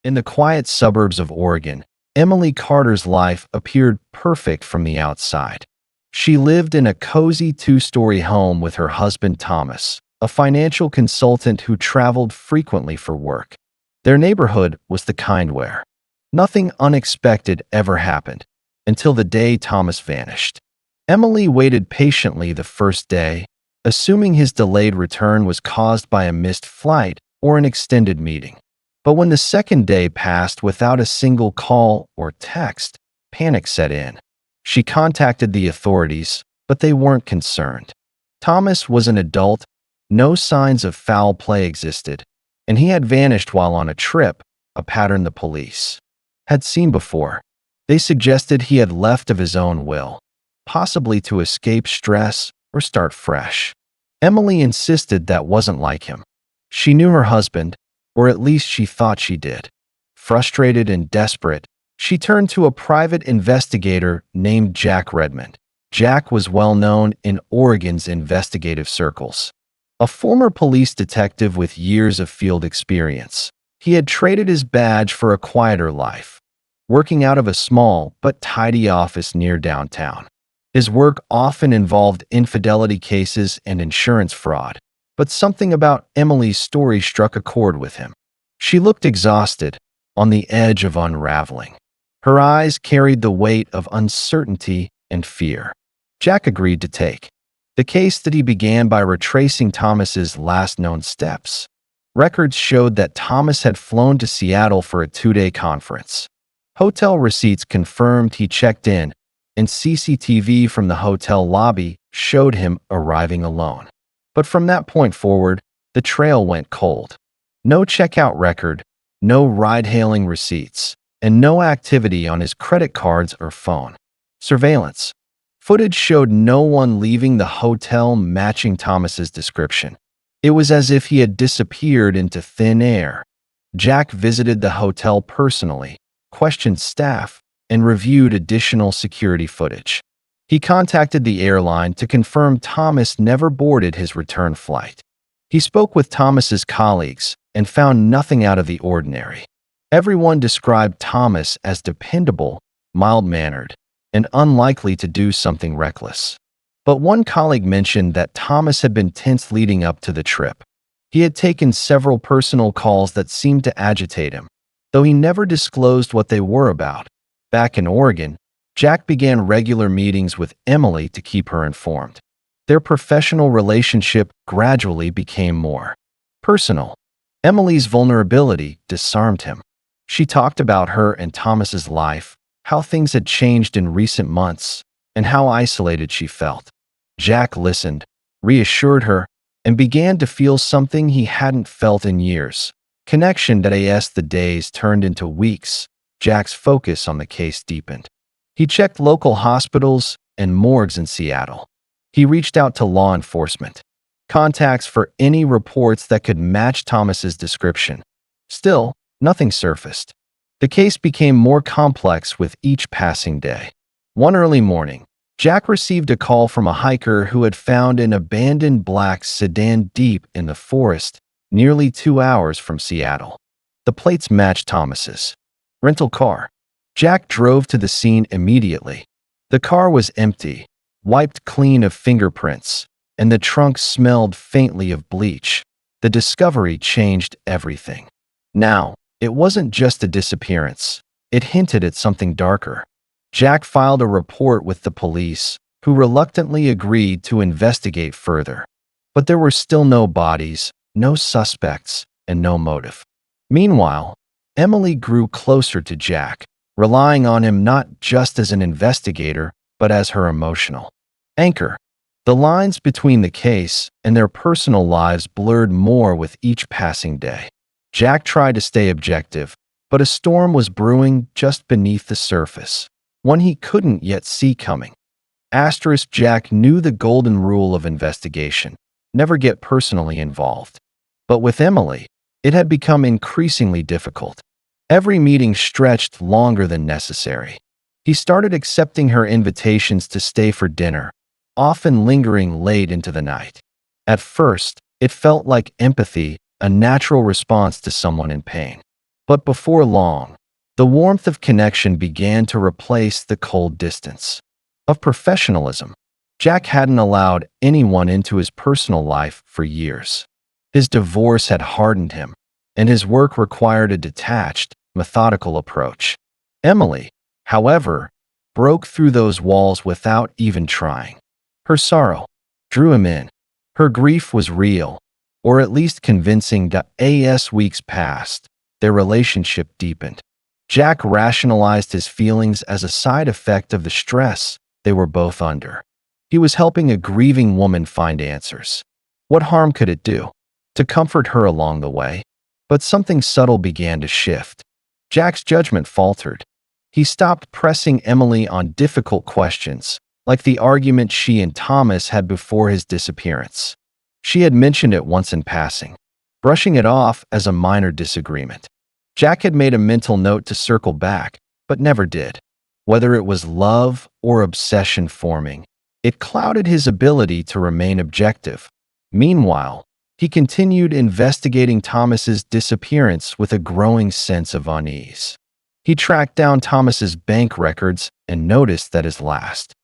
In the quiet suburbs of Oregon, Emily Carter's life appeared perfect from the outside. She lived in a cozy two-story home with her husband Thomas, a financial consultant who traveled frequently for work. Their neighborhood was the kind where nothing unexpected ever happened until the day Thomas vanished. Emily waited patiently the first day, assuming his delayed return was caused by a missed flight or an extended meeting. But when the second day passed without a single call or text, panic set in. She contacted the authorities, but they weren't concerned. Thomas was an adult, no signs of foul play existed, and he had vanished while on a trip, a pattern the police had seen before. They suggested he had left of his own will, possibly to escape stress or start fresh. Emily insisted that wasn't like him. She knew her husband, or at least she thought she did. Frustrated and desperate, she turned to a private investigator named Jack Redmond. Jack was well known in Oregon's investigative circles. A former police detective with years of field experience, he had traded his badge for a quieter life, working out of a small but tidy office near downtown. His work often involved infidelity cases and insurance fraud, but something about Emily's story struck a chord with him. She looked exhausted, on the edge of unraveling. Her eyes carried the weight of uncertainty and fear. Jack agreed to take the case that he began by retracing Thomas's last known steps. Records showed that Thomas had flown to Seattle for a 2-day conference. Hotel receipts confirmed he checked in, and CCTV from the hotel lobby showed him arriving alone. But from that point forward, the trail went cold. No checkout record, no ride-hailing receipts, and no activity on his credit cards or phone. Surveillance footage showed no one leaving the hotel matching Thomas's description. It was as if he had disappeared into thin air. Jack visited the hotel personally, questioned staff, and reviewed additional security footage. He contacted the airline to confirm Thomas never boarded his return flight. He spoke with Thomas's colleagues and found nothing out of the ordinary. Everyone described Thomas as dependable, mild-mannered, and unlikely to do something reckless. But one colleague mentioned that Thomas had been tense leading up to the trip. He had taken several personal calls that seemed to agitate him, though he never disclosed what they were about. Back in Oregon, Jack began regular meetings with Emily to keep her informed. Their professional relationship gradually became more personal. Emily's vulnerability disarmed him. She talked about her and Thomas's life, how things had changed in recent months, and how isolated she felt. Jack listened, reassured her, and began to feel something he hadn't felt in years. Connection that as the days turned into weeks, Jack's focus on the case deepened. He checked local hospitals and morgues in Seattle. He reached out to law enforcement contacts for any reports that could match Thomas's description. Still, nothing surfaced. The case became more complex with each passing day. One early morning, Jack received a call from a hiker who had found an abandoned black sedan deep in the forest, nearly 2 hours from Seattle. The plates matched Thomas's rental car. Jack drove to the scene immediately. The car was empty, wiped clean of fingerprints, and the trunk smelled faintly of bleach. The discovery changed everything. Now, it wasn't just a disappearance. It hinted at something darker. Jack filed a report with the police, who reluctantly agreed to investigate further. But there were still no bodies, no suspects, and no motive. Meanwhile, Emily grew closer to Jack, relying on him not just as an investigator, but as her emotional anchor. The lines between the case and their personal lives blurred more with each passing day. Jack tried to stay objective, but a storm was brewing just beneath the surface, one he couldn't yet see coming. Jack knew the golden rule of investigation: never get personally involved. But with Emily, it had become increasingly difficult. Every meeting stretched longer than necessary. He started accepting her invitations to stay for dinner, often lingering late into the night. At first, it felt like empathy, a natural response to someone in pain. But before long, the warmth of connection began to replace the cold distance of professionalism. Jack hadn't allowed anyone into his personal life for years. His divorce had hardened him, and his work required a detached, methodical approach. Emily, however, broke through those walls without even trying. Her sorrow drew him in. Her grief was real, or at least convincing. As weeks passed, their relationship deepened. Jack rationalized his feelings as a side effect of the stress they were both under. He was helping a grieving woman find answers. What harm could it do? To comfort her along the way. But something subtle began to shift. Jack's judgment faltered. He stopped pressing Emily on difficult questions, like the argument she and Thomas had before his disappearance. She had mentioned it once in passing, brushing it off as a minor disagreement. Jack had made a mental note to circle back, but never did. Whether it was love or obsession forming, it clouded his ability to remain objective. Meanwhile, he continued investigating Thomas's disappearance with a growing sense of unease. He tracked down Thomas's bank records and noticed that his last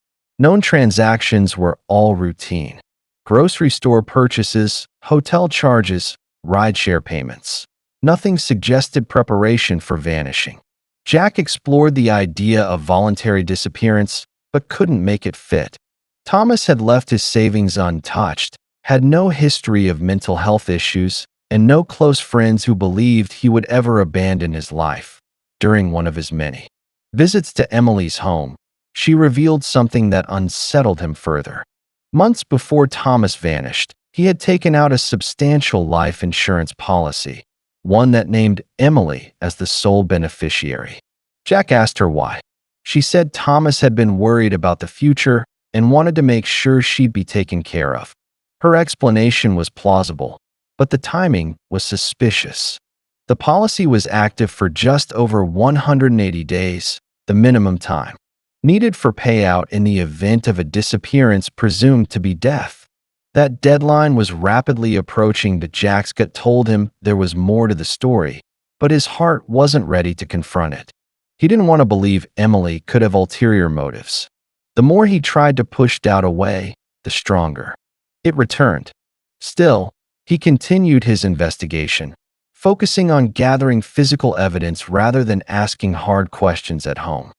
known transactions were all routine. Grocery store purchases, hotel charges, rideshare payments. Nothing suggested preparation for vanishing. Jack explored the idea of voluntary disappearance, but couldn't make it fit. Thomas had left his savings untouched, had no history of mental health issues, and no close friends who believed he would ever abandon his life. During one of his many visits to Emily's home, she revealed something that unsettled him further. Months before Thomas vanished, he had taken out a substantial life insurance policy, one that named Emily as the sole beneficiary. Jack asked her why. She said Thomas had been worried about the future and wanted to make sure she'd be taken care of. Her explanation was plausible, but the timing was suspicious. The policy was active for just over 180 days, the minimum time needed for payout in the event of a disappearance presumed to be death. That deadline was rapidly approaching, but Jack's gut told him there was more to the story, but his heart wasn't ready to confront it. He didn't want to believe Emily could have ulterior motives. The more he tried to push doubt away, the stronger it returned. Still, he continued his investigation, focusing on gathering physical evidence rather than asking hard questions at home.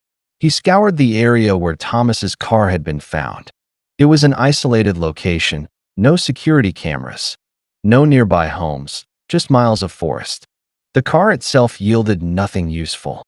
He scoured the area where Thomas's car had been found. It was an isolated location, no security cameras, no nearby homes, just miles of forest. The car itself yielded nothing useful.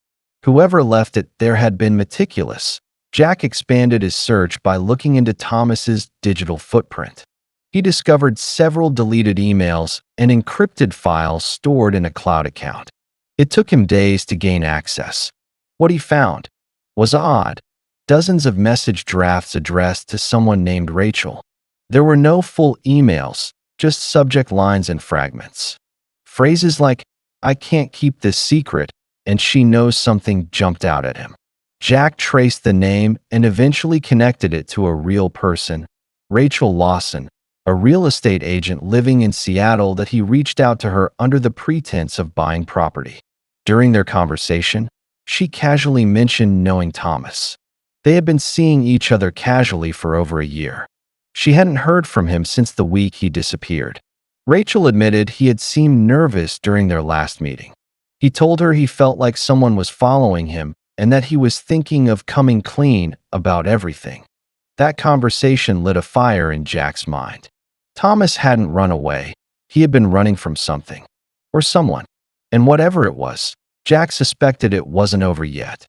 Whoever left it there had been meticulous. Jack expanded his search by looking into Thomas's digital footprint. He discovered several deleted emails and encrypted files stored in a cloud account. It took him days to gain access. What he found was odd. Dozens of message drafts addressed to someone named Rachel. There were no full emails, just subject lines and fragments. Phrases like, "I can't keep this secret," and "she knows something," jumped out at him. Jack traced the name and eventually connected it to a real person, Rachel Lawson, a real estate agent living in Seattle that he reached out to her under the pretense of buying property. During their conversation, she casually mentioned knowing Thomas. They had been seeing each other casually for over a year. She hadn't heard from him since the week he disappeared. Rachel admitted he had seemed nervous during their last meeting. He told her he felt like someone was following him and that he was thinking of coming clean about everything. That conversation lit a fire in Jack's mind. Thomas hadn't run away. He had been running from something or someone. And whatever it was, Jack suspected it wasn't over yet.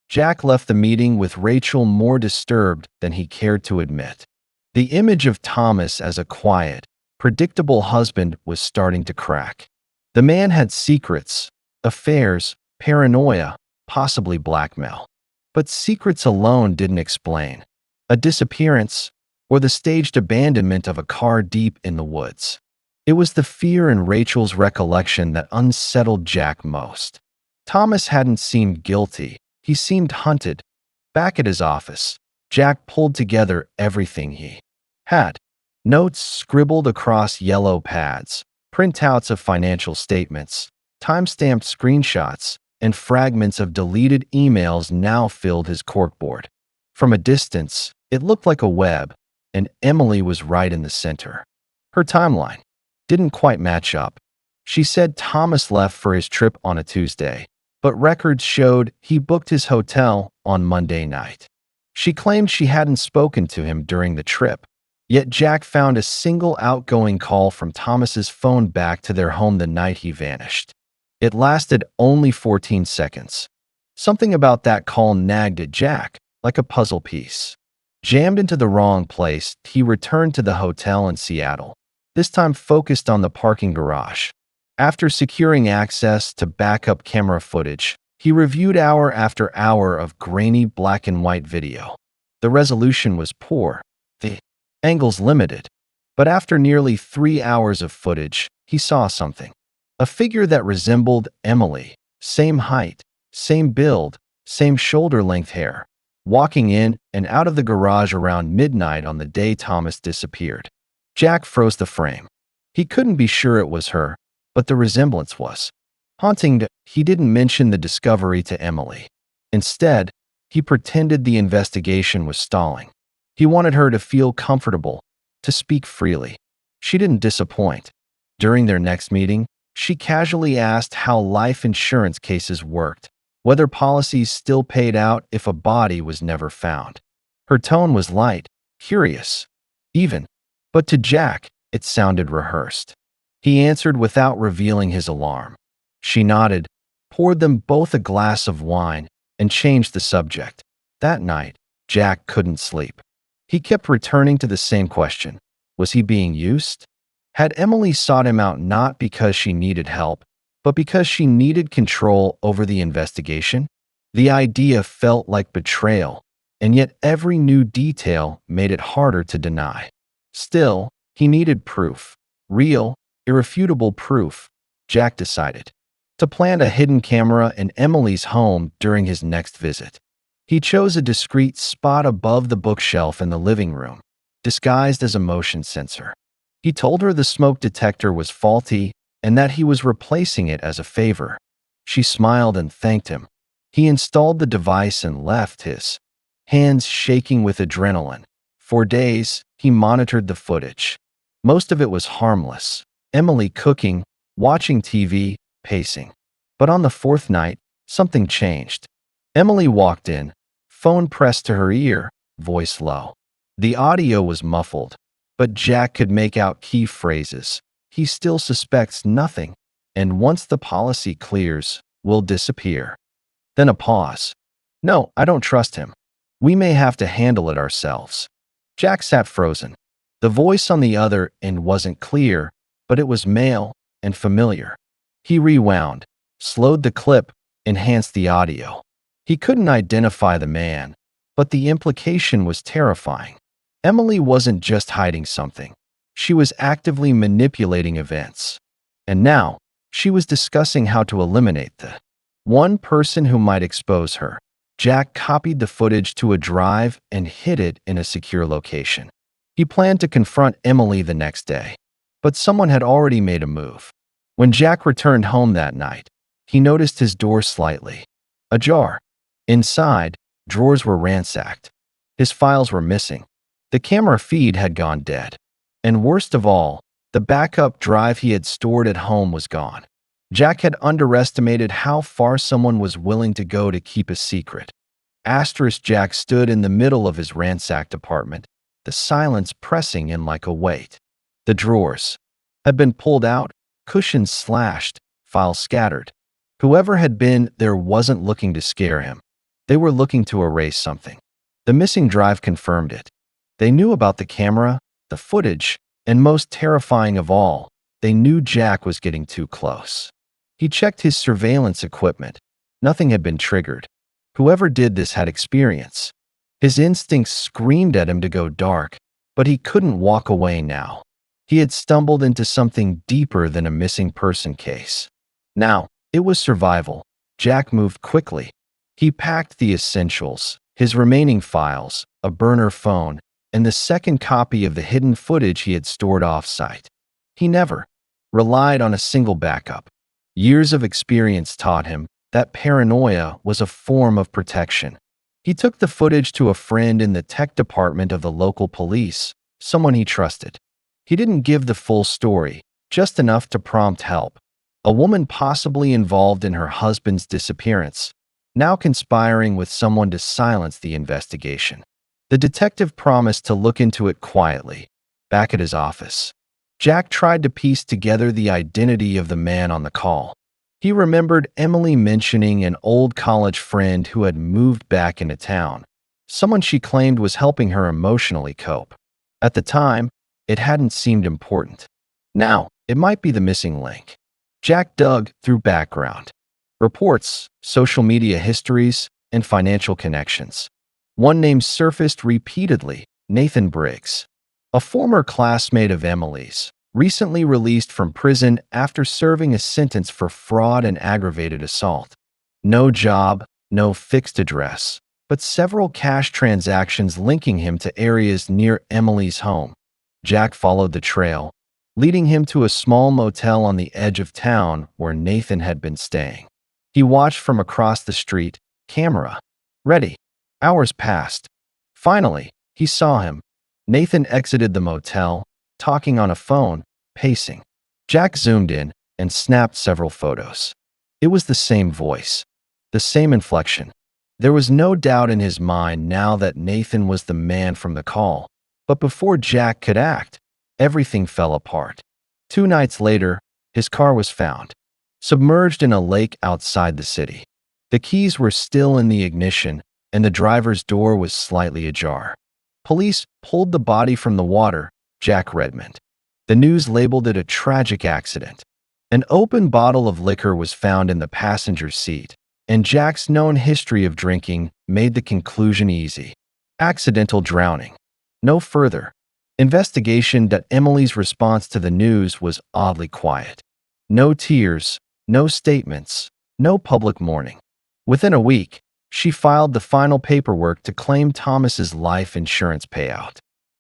Jack left the meeting with Rachel more disturbed than he cared to admit. The image of Thomas as a quiet, predictable husband was starting to crack. The man had secrets, affairs, paranoia, possibly blackmail. But secrets alone didn't explain a disappearance or the staged abandonment of a car deep in the woods. It was the fear in Rachel's recollection that unsettled Jack most. Thomas hadn't seemed guilty. He seemed hunted. Back at his office, Jack pulled together everything he had. Notes scribbled across yellow pads, printouts of financial statements, Time-stamped screenshots and fragments of deleted emails now filled his corkboard. From a distance, it looked like a web, and Emily was right in the center. Her timeline didn't quite match up. She said Thomas left for his trip on a Tuesday, but records showed he booked his hotel on Monday night. She claimed she hadn't spoken to him during the trip, yet Jack found a single outgoing call from Thomas's phone back to their home the night he vanished. It lasted only 14 seconds. Something about that call nagged at Jack, like a puzzle piece. Jammed into the wrong place, he returned to the hotel in Seattle, this time focused on the parking garage. After securing access to backup camera footage, he reviewed hour after hour of grainy black and white video. The resolution was poor, the angles limited, but after nearly 3 hours of footage, he saw something. A figure that resembled Emily, same height, same build, same shoulder-length hair, walking in and out of the garage around midnight on the day Thomas disappeared. Jack froze the frame. He couldn't be sure it was her, but the resemblance was haunting. He didn't mention the discovery to Emily. Instead, he pretended the investigation was stalling. He wanted her to feel comfortable, to speak freely. She didn't disappoint. During their next meeting, she casually asked how life insurance cases worked, whether policies still paid out if a body was never found. Her tone was light, curious, even, but to Jack, it sounded rehearsed. He answered without revealing his alarm. She nodded, poured them both a glass of wine, and changed the subject. That night, Jack couldn't sleep. He kept returning to the same question. Was he being used? Had Emily sought him out not because she needed help, but because she needed control over the investigation? The idea felt like betrayal, and yet every new detail made it harder to deny. Still, he needed proof. Real, irrefutable proof, Jack decided. To plant a hidden camera in Emily's home during his next visit. He chose a discreet spot above the bookshelf in the living room, disguised as a motion sensor. He told her the smoke detector was faulty and that he was replacing it as a favor. She smiled and thanked him. He installed the device and left, his hands shaking with adrenaline. For days, he monitored the footage. Most of it was harmless. Emily cooking, watching TV, pacing. But on the fourth night, something changed. Emily walked in, phone pressed to her ear, voice low. The audio was muffled, but Jack could make out key phrases. He still suspects nothing, and once the policy clears, will disappear. Then a pause. No, I don't trust him. We may have to handle it ourselves. Jack sat frozen. The voice on the other end wasn't clear, but it was male and familiar. He rewound, slowed the clip, enhanced the audio. He couldn't identify the man, but the implication was terrifying. Emily wasn't just hiding something. She was actively manipulating events. And now, she was discussing how to eliminate the one person who might expose her. Jack copied the footage to a drive and hid it in a secure location. He planned to confront Emily the next day, but someone had already made a move. When Jack returned home that night, he noticed his door slightly ajar. Inside, drawers were ransacked. His files were missing. The camera feed had gone dead. And worst of all, the backup drive he had stored at home was gone. Jack had underestimated how far someone was willing to go to keep a secret. Jack stood in the middle of his ransacked apartment, the silence pressing in like a weight. The drawers had been pulled out, cushions slashed, files scattered. Whoever had been there wasn't looking to scare him. They were looking to erase something. The missing drive confirmed it. They knew about the camera, the footage, and most terrifying of all, they knew Jack was getting too close. He checked his surveillance equipment. Nothing had been triggered. Whoever did this had experience. His instincts screamed at him to go dark, but he couldn't walk away now. He had stumbled into something deeper than a missing person case. Now, it was survival. Jack moved quickly. He packed the essentials, his remaining files, a burner phone, and the second copy of the hidden footage he had stored off-site. He never relied on a single backup. Years of experience taught him that paranoia was a form of protection. He took the footage to a friend in the tech department of the local police, someone he trusted. He didn't give the full story, just enough to prompt help. A woman possibly involved in her husband's disappearance, now conspiring with someone to silence the investigation. The detective promised to look into it quietly, back at his office. Jack tried to piece together the identity of the man on the call. He remembered Emily mentioning an old college friend who had moved back into town, someone she claimed was helping her emotionally cope. At the time, it hadn't seemed important. Now, it might be the missing link. Jack dug through background, reports, social media histories, and financial connections. One name surfaced repeatedly: Nathan Briggs, a former classmate of Emily's, recently released from prison after serving a sentence for fraud and aggravated assault. No job, no fixed address, but several cash transactions linking him to areas near Emily's home. Jack followed the trail, leading him to a small motel on the edge of town where Nathan had been staying. He watched from across the street, camera ready. Hours passed. Finally, he saw him. Nathan exited the motel, talking on a phone, pacing. Jack zoomed in and snapped several photos. It was the same voice, the same inflection. There was no doubt in his mind now that Nathan was the man from the call. But before Jack could act, everything fell apart. 2 nights later, his car was found, submerged in a lake outside the city. The keys were still in the ignition, and the driver's door was slightly ajar. Police pulled the body from the water. Jack Redmond. The news labeled it a tragic accident. An open bottle of liquor was found in the passenger seat, and Jack's known history of drinking made the conclusion easy: accidental drowning. No further investigation. Emily's response to the news was oddly quiet. No tears, no statements, no public mourning. Within a week, she filed the final paperwork to claim Thomas's life insurance payout.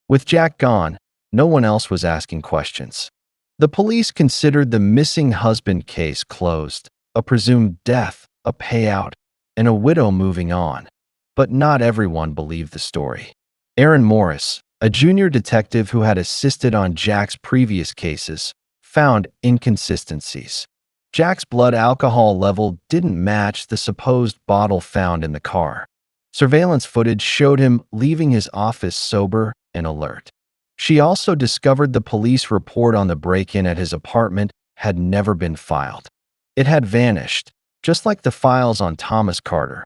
With Jack gone, no one else was asking questions. The police considered the missing husband case closed, a presumed death, a payout, and a widow moving on. But not everyone believed the story. Aaron Morris, a junior detective who had assisted on Jack's previous cases, found inconsistencies. Jack's blood alcohol level didn't match the supposed bottle found in the car. Surveillance footage showed him leaving his office sober and alert. She also discovered the police report on the break-in at his apartment had never been filed. It had vanished, just like the files on Thomas Carter.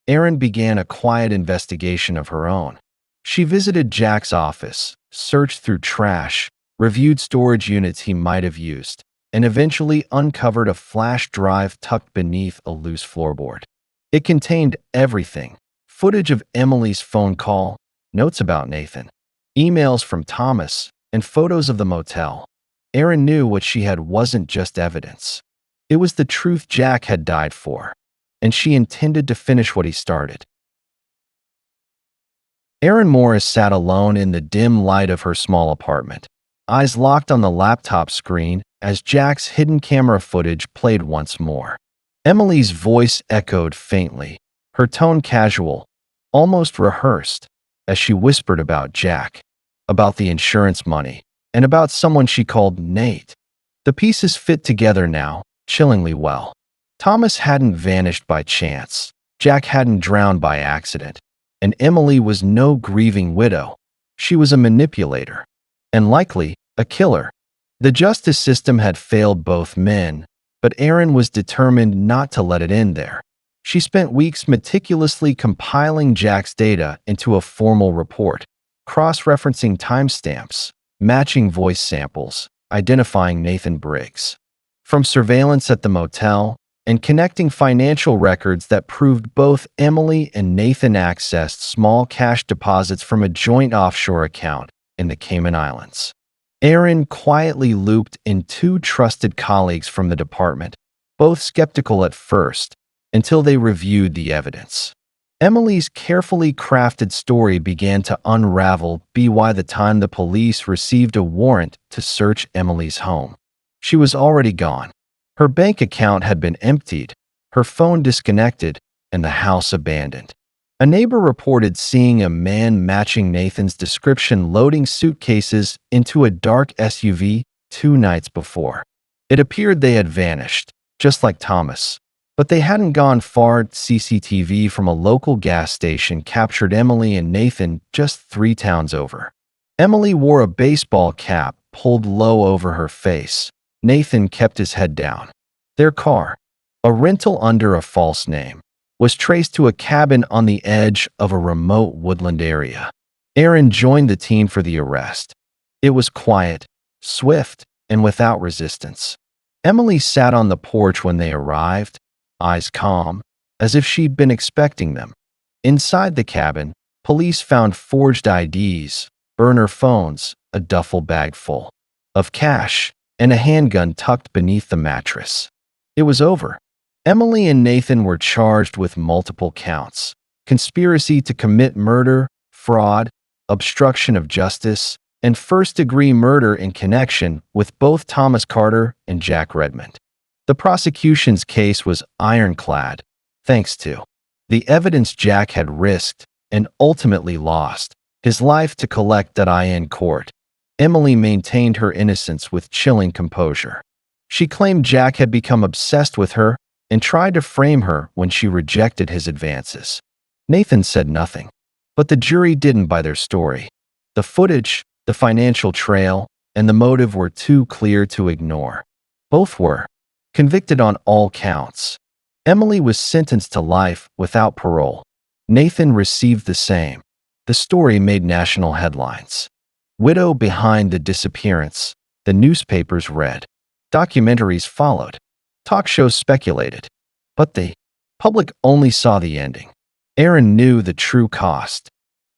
Erin began a quiet investigation of her own. She visited Jack's office, searched through trash, reviewed storage units he might have used, and eventually uncovered a flash drive tucked beneath a loose floorboard. It contained everything: footage of Emily's phone call, notes about Nathan, emails from Thomas, and photos of the motel. Erin knew what she had wasn't just evidence. It was the truth Jack had died for, and she intended to finish what he started. Erin Morris sat alone in the dim light of her small apartment, eyes locked on the laptop screen as Jack's hidden camera footage played once more. Emily's voice echoed faintly, her tone casual, almost rehearsed, as she whispered about Jack, about the insurance money, and about someone she called Nate. The pieces fit together now, chillingly well. Thomas hadn't vanished by chance. Jack hadn't drowned by accident. And Emily was no grieving widow. She was a manipulator, and likely a killer. The justice system had failed both men, but Erin was determined not to let it end there. She spent weeks meticulously compiling Jack's data into a formal report, cross-referencing timestamps, matching voice samples, identifying Nathan Briggs from surveillance at the motel, and connecting financial records that proved both Emily and Nathan accessed small cash deposits from a joint offshore account in the Cayman Islands. Erin quietly looped in 2 trusted colleagues from the department, both skeptical at first, until they reviewed the evidence. Emily's carefully crafted story began to unravel by the time the police received a warrant to search Emily's home. She was already gone. Her bank account had been emptied, her phone disconnected, and the house abandoned. A neighbor reported seeing a man matching Nathan's description loading suitcases into a dark SUV 2 nights before. It appeared they had vanished, just like Thomas. But they hadn't gone far. CCTV from a local gas station captured Emily and Nathan just 3 towns over. Emily wore a baseball cap pulled low over her face. Nathan kept his head down. Their car, a rental under a false name, was traced to a cabin on the edge of a remote woodland area. Aaron joined the team for the arrest. It was quiet, swift, and without resistance. Emily sat on the porch when they arrived, eyes calm, as if she'd been expecting them. Inside the cabin, police found forged IDs, burner phones, a duffel bag full of cash, and a handgun tucked beneath the mattress. It was over. Emily and Nathan were charged with multiple counts: conspiracy to commit murder, fraud, obstruction of justice, and first-degree murder in connection with both Thomas Carter and Jack Redmond. The prosecution's case was ironclad, thanks to the evidence Jack had risked and ultimately lost his life to collect that in court. Emily maintained her innocence with chilling composure. She claimed Jack had become obsessed with her and tried to frame her when she rejected his advances. Nathan said nothing, but the jury didn't buy their story. The footage, the financial trail, and the motive were too clear to ignore. Both were convicted on all counts. Emily was sentenced to life without parole. Nathan received the same. The story made national headlines. Widow behind the disappearance, the newspapers read. Documentaries followed. Talk shows speculated. But the public only saw the ending. Aaron knew the true cost.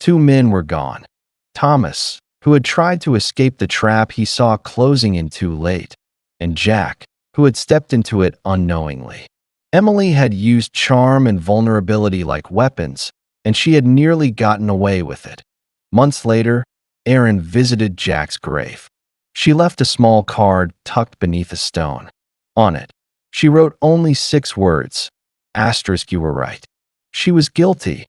2 men were gone. Thomas, who had tried to escape the trap he saw closing in too late, and Jack, who had stepped into it unknowingly. Emily had used charm and vulnerability like weapons, and she had nearly gotten away with it. Months later, Aaron visited Jack's grave. She left a small card tucked beneath a stone. On it, she wrote only 6 words. Asterisk, you were right. She was guilty.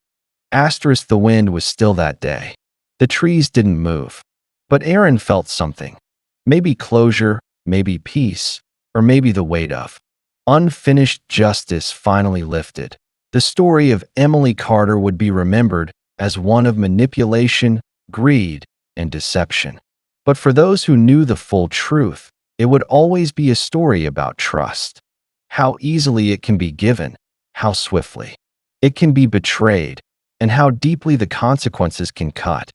Asterisk, the wind was still that day. The trees didn't move. But Aaron felt something. Maybe closure, maybe peace, or maybe the weight of unfinished justice finally lifted. The story of Emily Carter would be remembered as one of manipulation, greed, and deception. But for those who knew the full truth, it would always be a story about trust. How easily it can be given, how swiftly it can be betrayed, and how deeply the consequences can cut.